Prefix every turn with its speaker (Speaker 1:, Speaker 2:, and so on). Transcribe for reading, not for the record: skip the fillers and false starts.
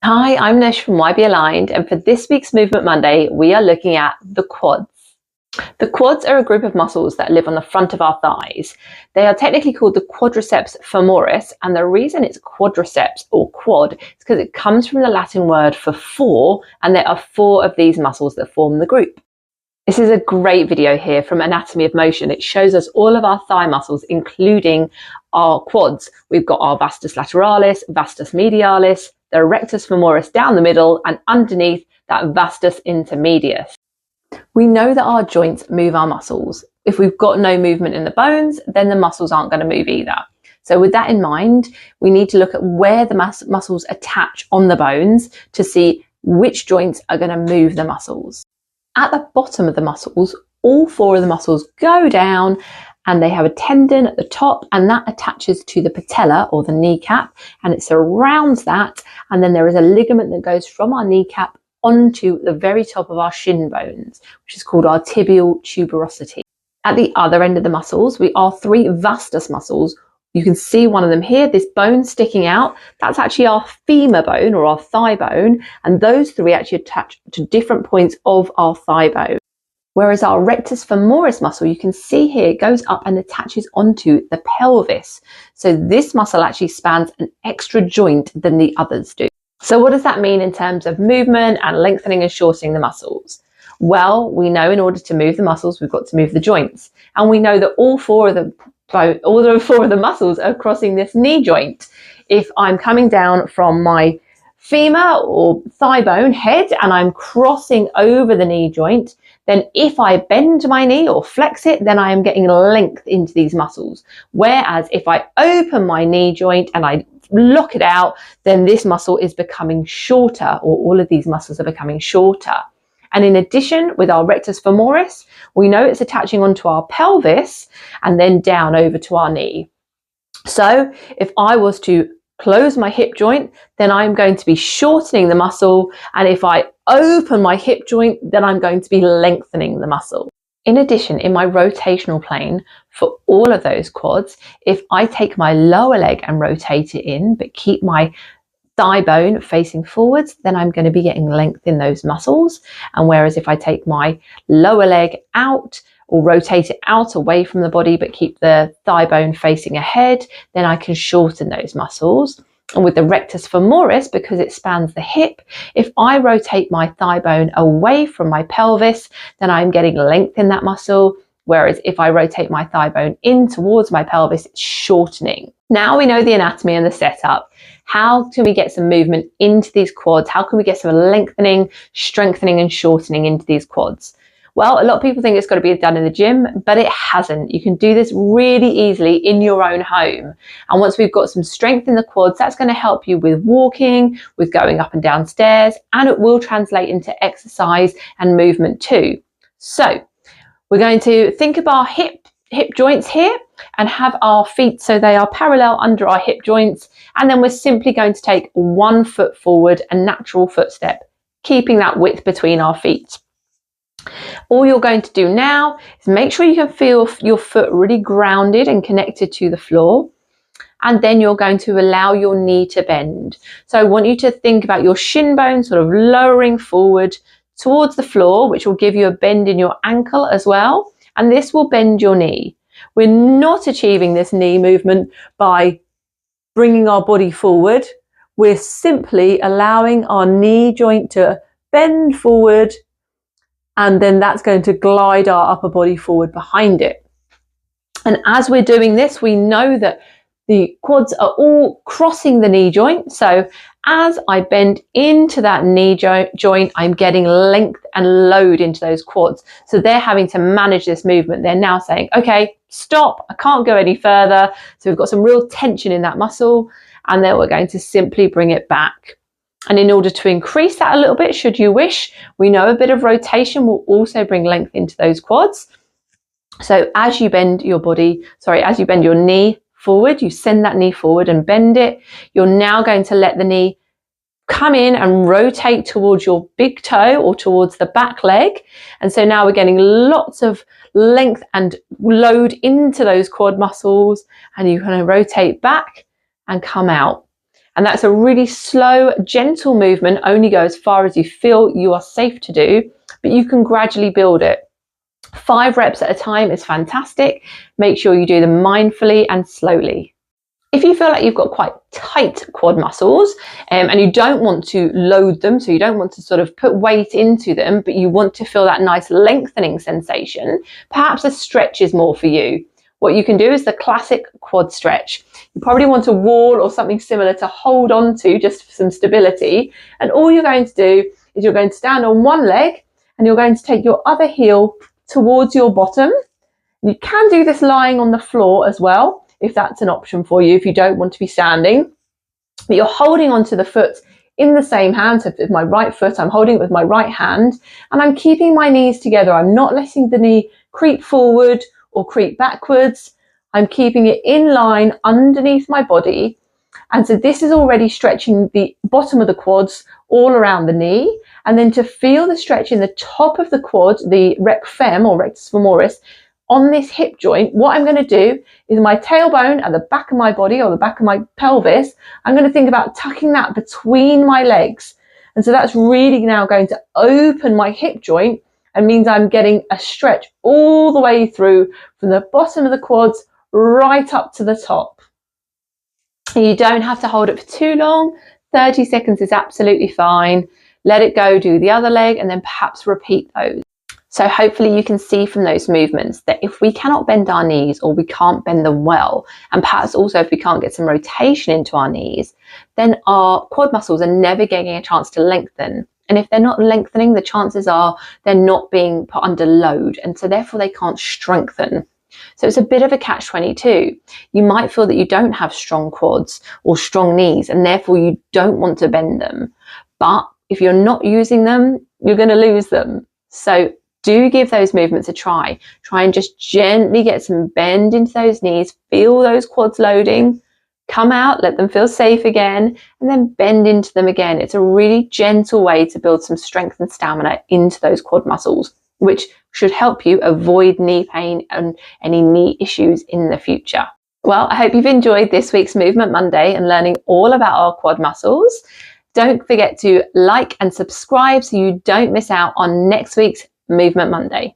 Speaker 1: Hi, I'm Nish from YB Aligned, and for this week's Movement Monday, we are looking at the quads. The quads are a group of muscles that live on the front of our thighs. They are technically called the quadriceps femoris, and the reason it's quadriceps or quad is because it comes from the Latin word for four, and there are four of these muscles that form the group. This is a great video here from Anatomy of Motion. It shows us all of our thigh muscles, including our quads. We've got our vastus lateralis, vastus medialis, the rectus femoris down the middle, and underneath that vastus intermedius. We know that our joints move our muscles. If we've got no movement in the bones, then the muscles aren't going to move either. So with that in mind, we need to look at where the muscles attach on the bones to see which joints are going to move the muscles. At the bottom of the muscles, all four of the muscles go down and they have a tendon at the top, and that attaches to the patella or the kneecap, and it surrounds that, and then there is a ligament that goes from our kneecap onto the very top of our shin bones, which is called our tibial tuberosity. At the other end of the muscles, we are three vastus muscles. You can see one of them here, this bone sticking out. That's actually our femur bone or our thigh bone, and those three actually attach to different points of our thigh bone. Whereas our rectus femoris muscle, you can see here, it goes up and attaches onto the pelvis. So this muscle actually spans an extra joint than the others do. So what does that mean in terms of movement and lengthening and shortening the muscles? Well, we know in order to move the muscles, we've got to move the joints. And we know that all four of the muscles are crossing this knee joint. If I'm coming down from my femur or thigh bone head and I'm crossing over the knee joint, then if I bend my knee or flex it, then I am getting length into these muscles. Whereas if I open my knee joint and I lock it out, then this muscle is becoming shorter, or all of these muscles are becoming shorter. And in addition, with our rectus femoris, we know it's attaching onto our pelvis and then down over to our knee. So if I was to close my hip joint, then I'm going to be shortening the muscle. And if I open my hip joint, then I'm going to be lengthening the muscle. In addition, in my rotational plane for all of those quads, if I take my lower leg and rotate it in, but keep my thigh bone facing forwards, then I'm going to be getting length in those muscles. And whereas if I take my lower leg out or rotate it out away from the body, but keep the thigh bone facing ahead, then I can shorten those muscles. And with the rectus femoris, because it spans the hip, if I rotate my thigh bone away from my pelvis, then I'm getting length in that muscle. Whereas if I rotate my thigh bone in towards my pelvis, it's shortening. Now we know the anatomy and the setup. How can we get some movement into these quads? How can we get some lengthening, strengthening and shortening into these quads? Well, a lot of people think it's got to be done in the gym, but it hasn't. You can do this really easily in your own home. And once we've got some strength in the quads, that's going to help you with walking, with going up and down stairs, and it will translate into exercise and movement too. So we're going to think of our hip joints here and have our feet so they are parallel under our hip joints. And then we're simply going to take 1 foot forward, a natural footstep, keeping that width between our feet. All you're going to do now is make sure you can feel your foot really grounded and connected to the floor. And then you're going to allow your knee to bend. So I want you to think about your shin bone sort of lowering forward towards the floor, which will give you a bend in your ankle as well. And this will bend your knee. We're not achieving this knee movement by bringing our body forward. We're simply allowing our knee joint to bend forward, and then that's going to glide our upper body forward behind it. And as we're doing this, we know that the quads are all crossing the knee joint. So as I bend into that knee joint, I'm getting length and load into those quads. So they're having to manage this movement. They're now saying, okay, stop, I can't go any further. So we've got some real tension in that muscle, and then we're going to simply bring it back. And in order to increase that a little bit, should you wish, we know a bit of rotation will also bring length into those quads. So as you bend your knee forward, you send that knee forward and bend it. You're now going to let the knee come in and rotate towards your big toe or towards the back leg. And so now we're getting lots of length and load into those quad muscles, and you kind of rotate back and come out. And that's a really slow, gentle movement, only go as far as you feel you are safe to do, but you can gradually build it. 5 reps at a time is fantastic. Make sure you do them mindfully and slowly. If you feel like you've got quite tight quad muscles and you don't want to load them, so you don't want to sort of put weight into them, but you want to feel that nice lengthening sensation, perhaps a stretch is more for you. What you can do is the classic quad stretch. You probably want a wall or something similar to hold on to, just for some stability. And all you're going to do is you're going to stand on one leg and you're going to take your other heel towards your bottom. You can do this lying on the floor as well, if that's an option for you, if you don't want to be standing. But you're holding onto the foot in the same hand. So with my right foot, I'm holding it with my right hand and I'm keeping my knees together. I'm not letting the knee creep forward or creep backwards. I'm keeping it in line underneath my body. And so this is already stretching the bottom of the quads all around the knee. And then to feel the stretch in the top of the quad, the rec fem or rectus femoris, on this hip joint, what I'm going to do is my tailbone at the back of my body or the back of my pelvis, I'm going to think about tucking that between my legs. And so that's really now going to open my hip joint and means I'm getting a stretch all the way through from the bottom of the quads right up to the top. And you don't have to hold it for too long. 30 seconds is absolutely fine. Let it go, do the other leg, and then perhaps repeat those. So hopefully you can see from those movements that if we cannot bend our knees or we can't bend them well, and perhaps also if we can't get some rotation into our knees, then our quad muscles are never getting a chance to lengthen. And if they're not lengthening, the chances are they're not being put under load, and so therefore they can't strengthen. So it's a bit of a catch-22. You might feel that you don't have strong quads or strong knees, and therefore you don't want to bend them. But if you're not using them, you're going to lose them. So do give those movements a try. Try and just gently get some bend into those knees, feel those quads loading, come out, let them feel safe again, and then bend into them again. It's a really gentle way to build some strength and stamina into those quad muscles, which should help you avoid knee pain and any knee issues in the future. Well, I hope you've enjoyed this week's Movement Monday and learning all about our quad muscles. Don't forget to like and subscribe so you don't miss out on next week's Movement Monday.